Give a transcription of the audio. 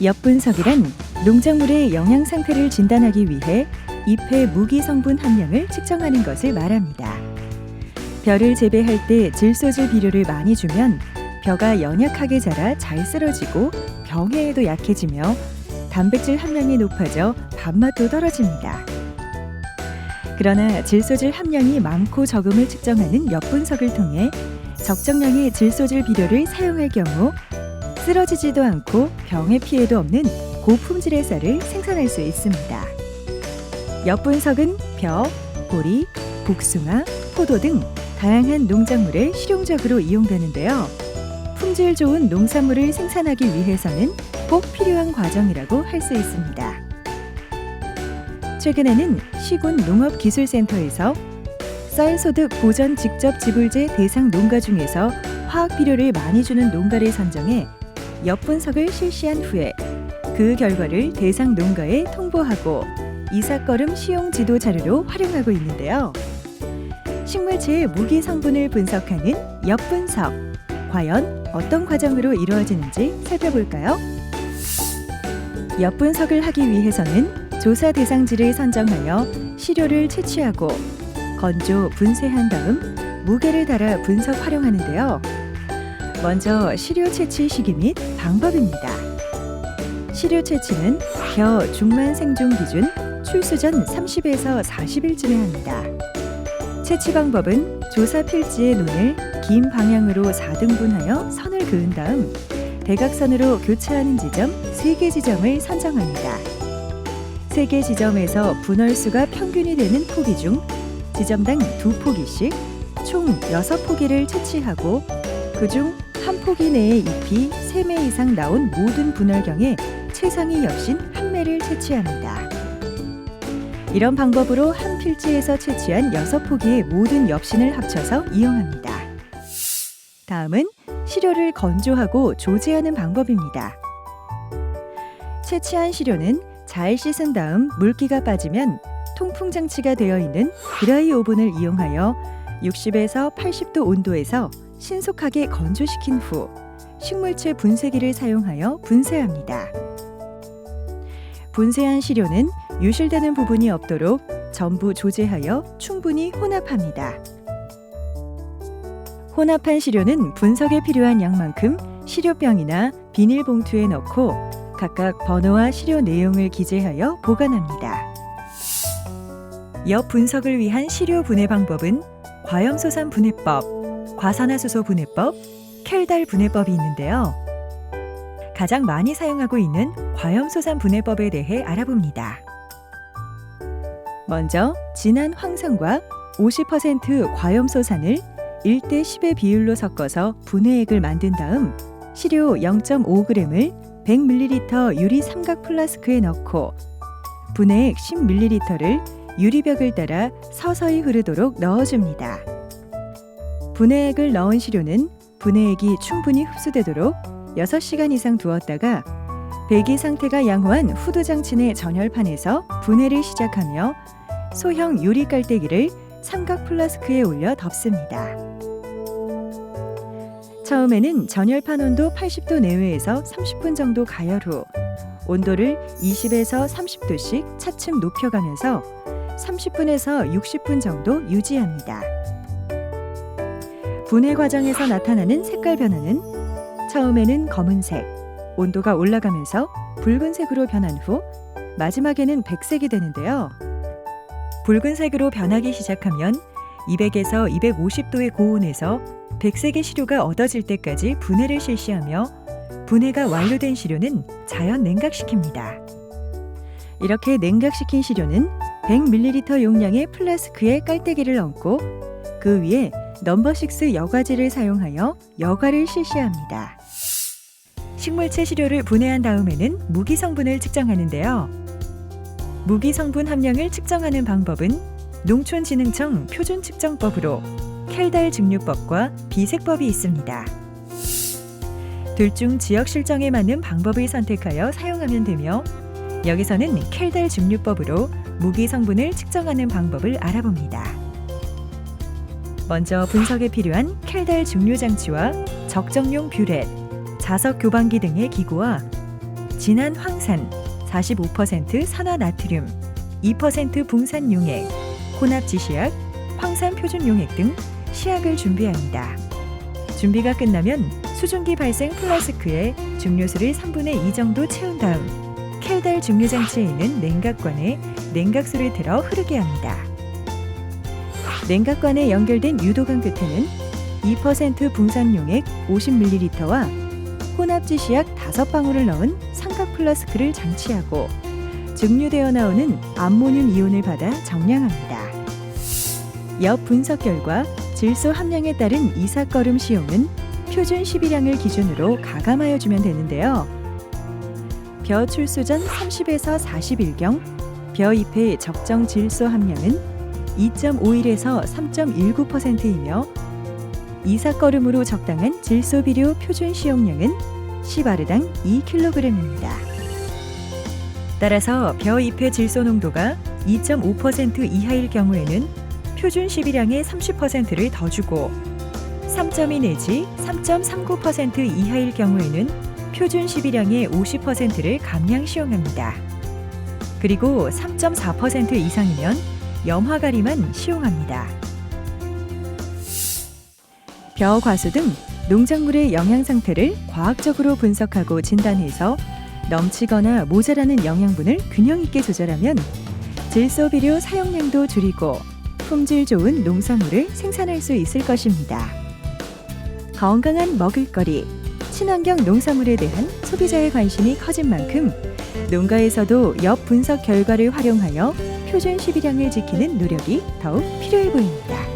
엽분석이란 농작물의 영양 상태를 진단하기 위해 잎의 무기 성분 함량을 측정하는 것을 말합니다. 벼를 재배할 때 질소질 비료를 많이 주면 벼가 연약하게 자라 잘 쓰러지고 병해에도 약해지며 단백질 함량이 높아져 밥맛도 떨어집니다. 그러나 질소질 함량이 많고 적음을 측정하는 엽분석을 통해 적정량의 질소질 비료를 사용할 경우 쓰러지지도 않고 병의 피해도 없는 고품질의 쌀을 생산할 수 있습니다. 엽분석은 벼, 보리, 복숭아, 포도 등 다양한 농작물에 실용적으로 이용되는데요. 품질 좋은 농산물을 생산하기 위해서는 꼭 필요한 과정이라고 할 수 있습니다. 최근에는 시군 농업기술센터에서 쌀소득 보전 직접 지불제 대상 농가 중에서 화학 비료를 많이 주는 농가를 선정해 엽분석을 실시한 후에 그 결과를 대상 농가에 통보하고 이삿걸음 시용 지도 자료로 활용하고 있는데요. 식물체의 무기 성분을 분석하는 엽분석, 과연 어떤 과정으로 이루어지는지 살펴볼까요? 엽분석을 하기 위해서는 조사 대상지를 선정하여 시료를 채취하고 건조, 분쇄한 다음 무게를 달아 분석 활용하는데요. 먼저 시료 채취 시기 및 방법입니다. 시료 채취는 벼 중만 생종 기준 출수 전 30에서 40일쯤에 합니다. 채취 방법은 조사 필지의 논을 긴 방향으로 4등분하여 선을 그은 다음 대각선으로 교차하는 지점 3개 지점을 선정합니다. 3개 지점에서 분월수가 평균이 되는 포기 중 지점당 2포기씩 총 6포기를 채취하고 그중 한 포기 내의 잎이 3매 이상 나온 모든 분월경에 최상위 엽신 1매를 채취합니다. 이런 방법으로 한 필지에서 채취한 6포기의 모든 엽신을 합쳐서 이용합니다. 다음은 시료를 건조하고 조제하는 방법입니다. 채취한 시료는 잘 씻은 다음 물기가 빠지면 통풍 장치가 되어 있는 드라이 오븐을 이용하여 60에서 80도 온도에서 신속하게 건조시킨 후 식물체 분쇄기를 사용하여 분쇄합니다. 분쇄한 시료는 유실되는 부분이 없도록 전부 조제하여 충분히 혼합합니다. 혼합한 시료는 분석에 필요한 양만큼 시료병이나 비닐봉투에 넣고 각각 번호와 시료 내용을 기재하여 보관합니다. 엽 분석을 위한 시료 분해 방법은 과염소산 분해법, 과산화수소 분해법, 켈달 분해법이 있는데요. 가장 많이 사용하고 있는 과염소산 분해법에 대해 알아봅니다. 먼저 진한 황산과 50% 과염소산을 1대10의 비율로 섞어서 분해액을 만든 다음 시료 0.5g을 100ml 유리 삼각 플라스크에 넣고 분해액 10ml를 유리벽을 따라 서서히 흐르도록 넣어줍니다. 분해액을 넣은 시료는 분해액이 충분히 흡수되도록 6시간 이상 두었다가 배기 상태가 양호한 후드 장치 내 전열판에서 분해를 시작하며 소형 유리 깔때기를 삼각 플라스크에 올려 덮습니다. 처음에는 전열판 온도 80도 내외에서 30분 정도 가열 후 온도를 20에서 30도씩 차츰 높여가면서 30분에서 60분 정도 유지합니다. 분해 과정에서 나타나는 색깔 변화는 처음에는 검은색, 온도가 올라가면서 붉은색으로 변한 후 마지막에는 백색이 되는데요. 붉은색으로 변하기 시작하면 200에서 250도의 고온에서 백색의 시료가 얻어질 때까지 분해를 실시하며 분해가 완료된 시료는 자연 냉각시킵니다. 이렇게 냉각시킨 시료는 100ml 용량의 플라스크에 깔때기를 얹고 그 위에 넘버6 여과지를 사용하여 여과를 실시합니다. 식물체 시료를 분해한 다음에는 무기 성분을 측정하는데요. 무기 성분 함량을 측정하는 방법은 농촌진흥청 표준측정법으로 켈달 증류법과 비색법이 있습니다. 둘 중 지역 실정에 맞는 방법을 선택하여 사용하면 되며 여기서는 켈달 증류법으로 무기 성분을 측정하는 방법을 알아봅니다. 먼저 분석에 필요한 켈달 증류 장치와 적정용 뷰렛, 자석 교반기 등의 기구와 진한 황산, 45% 산화나트륨, 2% 붕산용액, 혼합지시약, 황산표준용액 등 시약을 준비합니다. 준비가 끝나면 수증기 발생 플라스크에 증류수를 3분의 2 정도 채운 다음 켈달 증류장치에 있는 냉각관에 냉각수를 틀어 흐르게 합니다. 냉각관에 연결된 유도관 끝에는 2% 붕산용액 50ml와 혼합지시약 5방울을 넣은 삼각 플라스크를 장치하고 증류되어 나오는 암모늄 이온을 받아 정량합니다. 엽 분석 결과 질소 함량에 따른 이삭거름 시용은 표준 12량을 기준으로 가감하여 주면 되는데요. 벼 출수 전 30에서 40일경 벼 잎의 적정 질소 함량은 2.51에서 3.19%이며 이삭거름으로 적당한 질소 비료 표준 시용량은 10아르당 2kg입니다. 따라서 벼 잎의 질소 농도가 2.5% 이하일 경우에는 표준 12량의 30%를 더 주고 3.2 내지 3.39% 이하일 경우에는 표준 12량의 50%를 감량 시용합니다. 그리고 3.4% 이상이면 염화가리만 시용합니다. 벼, 과수 등 농작물의 영양 상태를 과학적으로 분석하고 진단해서 넘치거나 모자라는 영양분을 균형 있게 조절하면 질소 비료 사용량도 줄이고 품질 좋은 농산물을 생산할 수 있을 것입니다. 건강한 먹을거리, 친환경 농산물에 대한 소비자의 관심이 커진 만큼 농가에서도 엽 분석 결과를 활용하여 표준 12량을 지키는 노력이 더욱 필요해 보입니다.